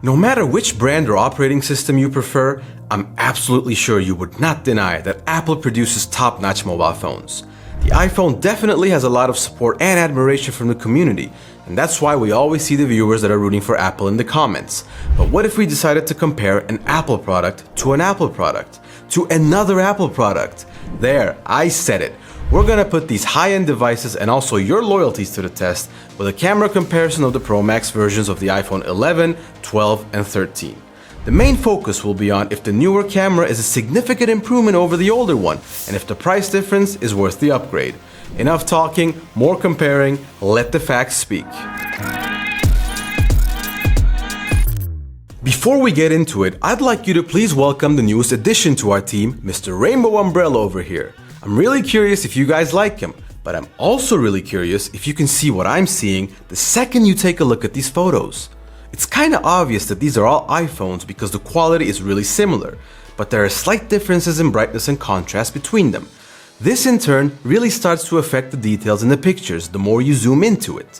No matter which brand or operating system you prefer, I'm absolutely sure you would not deny that Apple produces top-notch mobile phones. The iPhone definitely has a lot of support and admiration from the community, and that's why we always see the viewers that are rooting for Apple in the comments. But what if we decided to compare an Apple product to an Apple product, to another Apple product? There, I said it. We're gonna put these high-end devices and also your loyalties to the test with a camera comparison of the Pro Max versions of the iPhone 11, 12, and 13. The main focus will be on if the newer camera is a significant improvement over the older one, and if the price difference is worth the upgrade. Enough talking, more comparing, let the facts speak. Before we get into it, I'd like you to please welcome the newest addition to our team, Mr. Rainbow Umbrella over here. I'm really curious if you guys like him, but I'm also really curious if you can see what I'm seeing the second you take a look at these photos. It's kinda obvious that these are all iPhones because the quality is really similar, but there are slight differences in brightness and contrast between them. This in turn really starts to affect the details in the pictures the more you zoom into it.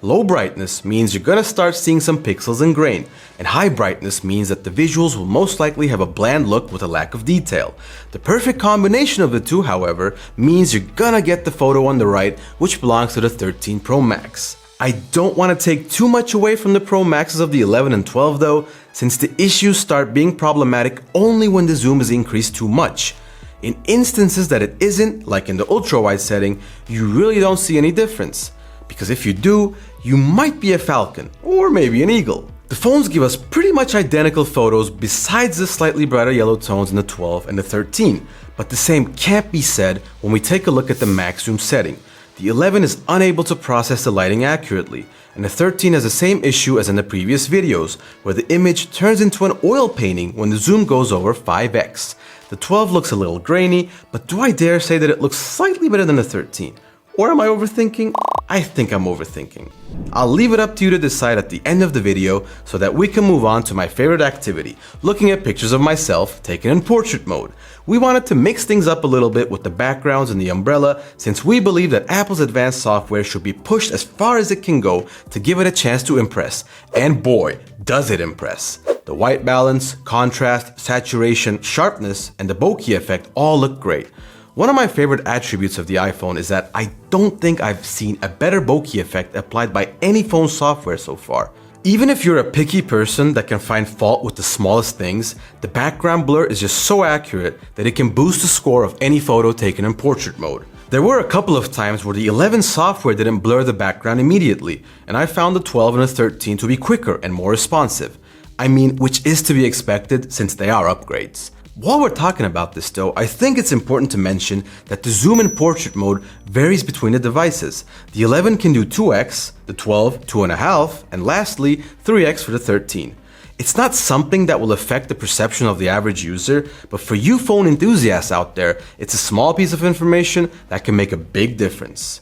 Low brightness means you're gonna start seeing some pixels and grain, and high brightness means that the visuals will most likely have a bland look with a lack of detail. The perfect combination of the two, however, means you're gonna get the photo on the right, which belongs to the 13 Pro Max. I don't want to take too much away from the Pro Maxes of the 11 and 12 though, since the issues start being problematic only when the zoom is increased too much. In instances that it isn't, like in the ultrawide setting, you really don't see any difference. Because if you do, you might be a falcon, or maybe an eagle. The phones give us pretty much identical photos besides the slightly brighter yellow tones in the 12 and the 13, but the same can't be said when we take a look at the max zoom setting. The 11 is unable to process the lighting accurately, and the 13 has the same issue as in the previous videos, where the image turns into an oil painting when the zoom goes over 5x. The 12 looks a little grainy, but do I dare say that it looks slightly better than the 13? Or am I overthinking? I think I'm overthinking. I'll leave it up to you to decide at the end of the video so that we can move on to my favorite activity, looking at pictures of myself taken in portrait mode. We wanted to mix things up a little bit with the backgrounds and the umbrella, since we believe that Apple's advanced software should be pushed as far as it can go to give it a chance to impress. And boy, does it impress. The white balance, contrast, saturation, sharpness, and the bokeh effect all look great. One of my favorite attributes of the iPhone is that I don't think I've seen a better bokeh effect applied by any phone software so far. Even if you're a picky person that can find fault with the smallest things, the background blur is just so accurate that it can boost the score of any photo taken in portrait mode. There were a couple of times where the 11 software didn't blur the background immediately, and I found the 12 and the 13 to be quicker and more responsive. I mean, which is to be expected since they are upgrades. While we're talking about this though, I think it's important to mention that the zoom in portrait mode varies between the devices. The 11 can do 2x, the 12 2.5, and lastly 3x for the 13. It's not something that will affect the perception of the average user, but for you phone enthusiasts out there, it's a small piece of information that can make a big difference.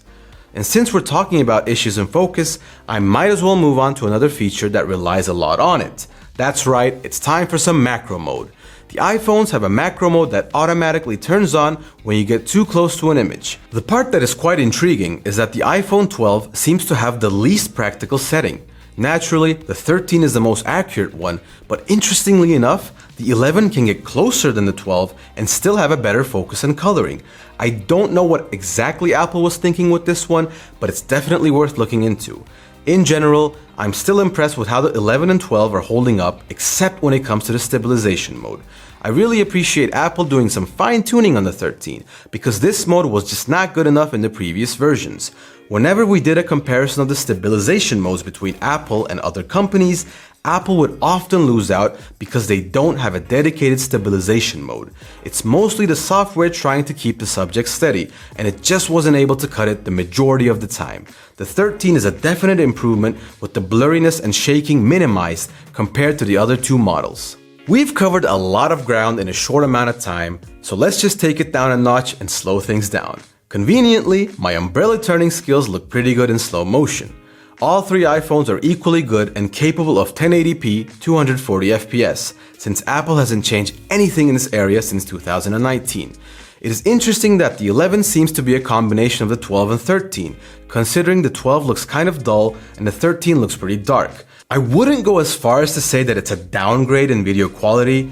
And since we're talking about issues in focus, I might as well move on to another feature that relies a lot on it. That's right, it's time for some macro mode. The iPhones have a macro mode that automatically turns on when you get too close to an image. The part that is quite intriguing is that the iPhone 12 seems to have the least practical setting. Naturally, the 13 is the most accurate one, but interestingly enough, the 11 can get closer than the 12 and still have a better focus and coloring. I don't know what exactly Apple was thinking with this one, but it's definitely worth looking into. In general, I'm still impressed with how the 11 and 12 are holding up, except when it comes to the stabilization mode. I really appreciate Apple doing some fine-tuning on the 13, because this mode was just not good enough in the previous versions. Whenever we did a comparison of the stabilization modes between Apple and other companies, Apple would often lose out because they don't have a dedicated stabilization mode. It's mostly the software trying to keep the subject steady, and it just wasn't able to cut it the majority of the time. The 13 is a definite improvement with the blurriness and shaking minimized compared to the other two models. We've covered a lot of ground in a short amount of time, so let's just take it down a notch and slow things down. Conveniently, my umbrella turning skills look pretty good in slow motion. All three iPhones are equally good and capable of 1080p 240 FPS, since Apple hasn't changed anything in this area since 2019. It is interesting that the 11 seems to be a combination of the 12 and 13, considering the 12 looks kind of dull and the 13 looks pretty dark. I wouldn't go as far as to say that it's a downgrade in video quality,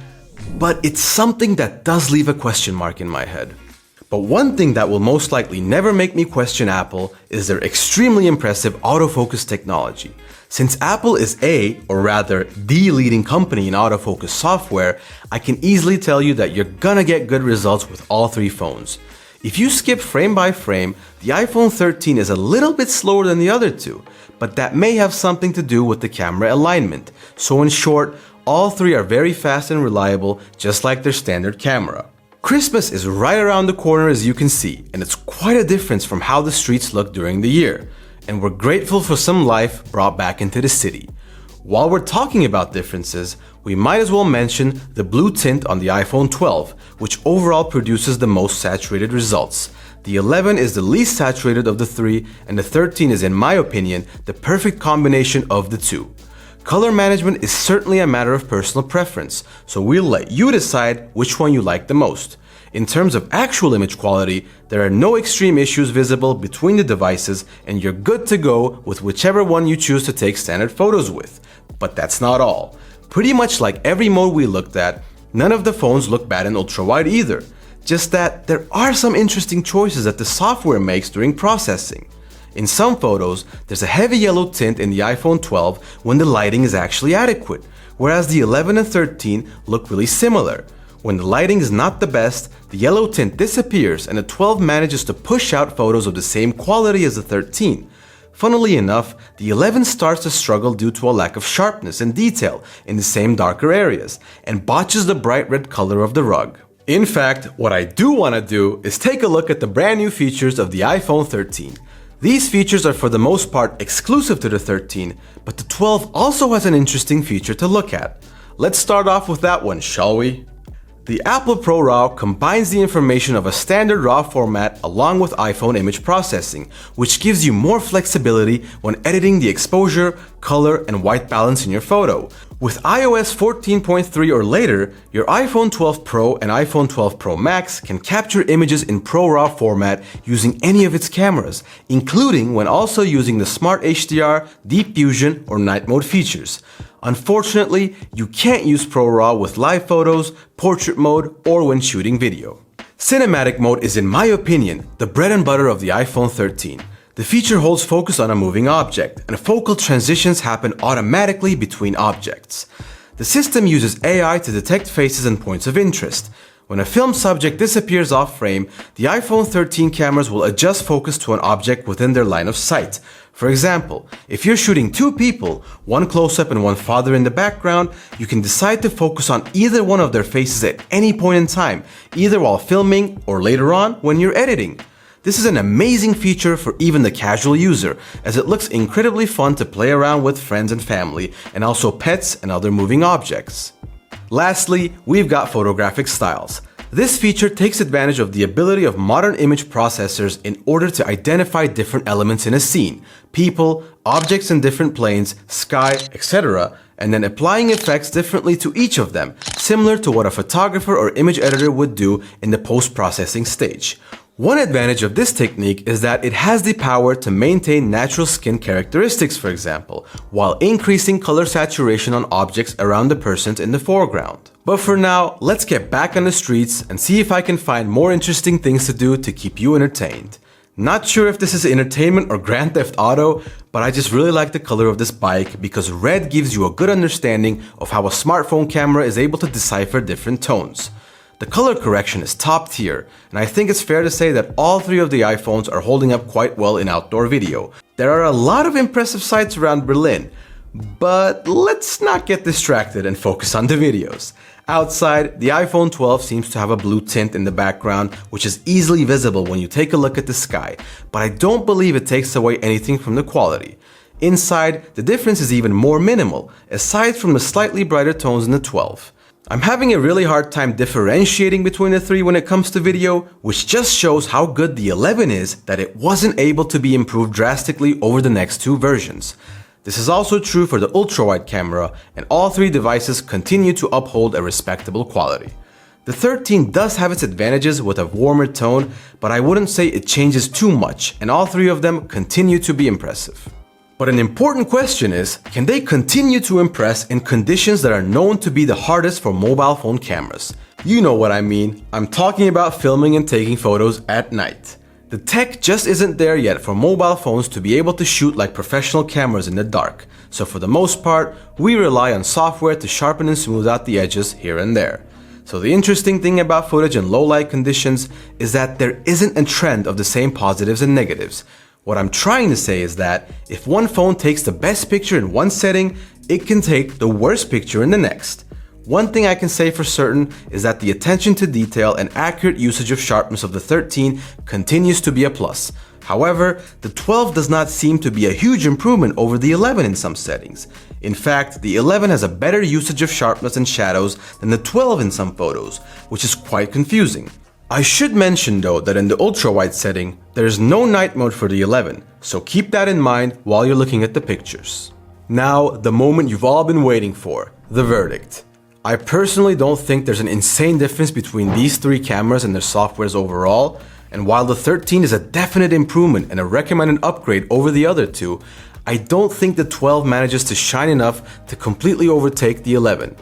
but it's something that does leave a question mark in my head. But one thing that will most likely never make me question Apple is their extremely impressive autofocus technology. Since Apple is or rather the leading company in autofocus software, I can easily tell you that you're gonna get good results with all three phones. If you skip frame by frame, the iPhone 13 is a little bit slower than the other two, but that may have something to do with the camera alignment. So in short, all three are very fast and reliable, just like their standard camera. Christmas is right around the corner, as you can see, and it's quite a difference from how the streets look during the year. And we're grateful for some life brought back into the city. While we're talking about differences, we might as well mention the blue tint on the iPhone 12, which overall produces the most saturated results. The 11 is the least saturated of the three, and the 13 is, in my opinion, the perfect combination of the two. Color management is certainly a matter of personal preference, so we'll let you decide which one you like the most. In terms of actual image quality, there are no extreme issues visible between the devices, and you're good to go with whichever one you choose to take standard photos with. But that's not all. Pretty much like every mode we looked at, none of the phones look bad in ultrawide either. Just that there are some interesting choices that the software makes during processing. In some photos, there's a heavy yellow tint in the iPhone 12 when the lighting is actually adequate, whereas the 11 and 13 look really similar. When the lighting is not the best, the yellow tint disappears and the 12 manages to push out photos of the same quality as the 13. Funnily enough, the 11 starts to struggle due to a lack of sharpness and detail in the same darker areas, and botches the bright red color of the rug. In fact, what I do want to do is take a look at the brand new features of the iPhone 13. These features are for the most part exclusive to the 13, but the 12 also has an interesting feature to look at. Let's start off with that one, shall we? The Apple Pro RAW combines the information of a standard RAW format along with iPhone image processing, which gives you more flexibility when editing the exposure, color, and white balance in your photo. With iOS 14.3 or later, your iPhone 12 Pro and iPhone 12 Pro Max can capture images in Pro RAW format using any of its cameras, including when also using the Smart HDR, Deep Fusion, or Night Mode features. Unfortunately, you can't use Pro RAW with live photos, portrait mode, or when shooting video. Cinematic mode is, in my opinion, the bread and butter of the iPhone 13. The feature holds focus on a moving object, and focal transitions happen automatically between objects. The system uses AI to detect faces and points of interest. When a film subject disappears off frame, the iPhone 13 cameras will adjust focus to an object within their line of sight. For example, if you're shooting two people, one close-up and one farther in the background, you can decide to focus on either one of their faces at any point in time, either while filming or later on when you're editing. This is an amazing feature for even the casual user, as it looks incredibly fun to play around with friends and family, and also pets and other moving objects. Lastly, we've got photographic styles. This feature takes advantage of the ability of modern image processors in order to identify different elements in a scene, people, objects in different planes, sky, etc., and then applying effects differently to each of them, similar to what a photographer or image editor would do in the post-processing stage. One advantage of this technique is that it has the power to maintain natural skin characteristics, for example, while increasing color saturation on objects around the persons in the foreground. But for now, let's get back on the streets and see if I can find more interesting things to do to keep you entertained. Not sure if this is entertainment or Grand Theft Auto, but I just really like the color of this bike because red gives you a good understanding of how a smartphone camera is able to decipher different tones. The color correction is top tier, and I think it's fair to say that all three of the iPhones are holding up quite well in outdoor video. There are a lot of impressive sights around Berlin, but let's not get distracted and focus on the videos. Outside, the iPhone 12 seems to have a blue tint in the background, which is easily visible when you take a look at the sky, but I don't believe it takes away anything from the quality. Inside, the difference is even more minimal, aside from the slightly brighter tones in the 12. I'm having a really hard time differentiating between the three when it comes to video, which just shows how good the 11 is that it wasn't able to be improved drastically over the next two versions. This is also true for the ultrawide camera, and all three devices continue to uphold a respectable quality. The 13 does have its advantages with a warmer tone, but I wouldn't say it changes too much, and all three of them continue to be impressive. But an important question is, can they continue to impress in conditions that are known to be the hardest for mobile phone cameras? You know what I mean. I'm talking about filming and taking photos at night. The tech just isn't there yet for mobile phones to be able to shoot like professional cameras in the dark. So for the most part, we rely on software to sharpen and smooth out the edges here and there. So the interesting thing about footage in low light conditions is that there isn't a trend of the same positives and negatives. What I'm trying to say is that if one phone takes the best picture in one setting, it can take the worst picture in the next. One thing I can say for certain is that the attention to detail and accurate usage of sharpness of the 13 continues to be a plus. However, the 12 does not seem to be a huge improvement over the 11 in some settings. In fact, the 11 has a better usage of sharpness and shadows than the 12 in some photos, which is quite confusing. I should mention though that in the ultra-wide setting, there is no night mode for the 11, so keep that in mind while you're looking at the pictures. Now, the moment you've all been waiting for, the verdict. I personally don't think there's an insane difference between these three cameras and their softwares overall, and while the 13 is a definite improvement and a recommended upgrade over the other two, I don't think the 12 manages to shine enough to completely overtake the 11.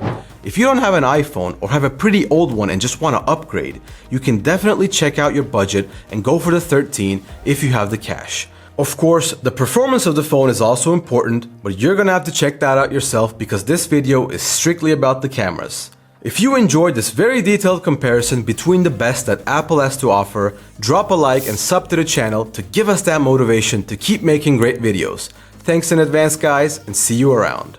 If you don't have an iPhone or have a pretty old one and just want to upgrade, you can definitely check out your budget and go for the 13 if you have the cash. Of course, the performance of the phone is also important, but you're gonna have to check that out yourself because this video is strictly about the cameras. If you enjoyed this very detailed comparison between the best that Apple has to offer, drop a like and sub to the channel to give us that motivation to keep making great videos. Thanks in advance guys, and see you around.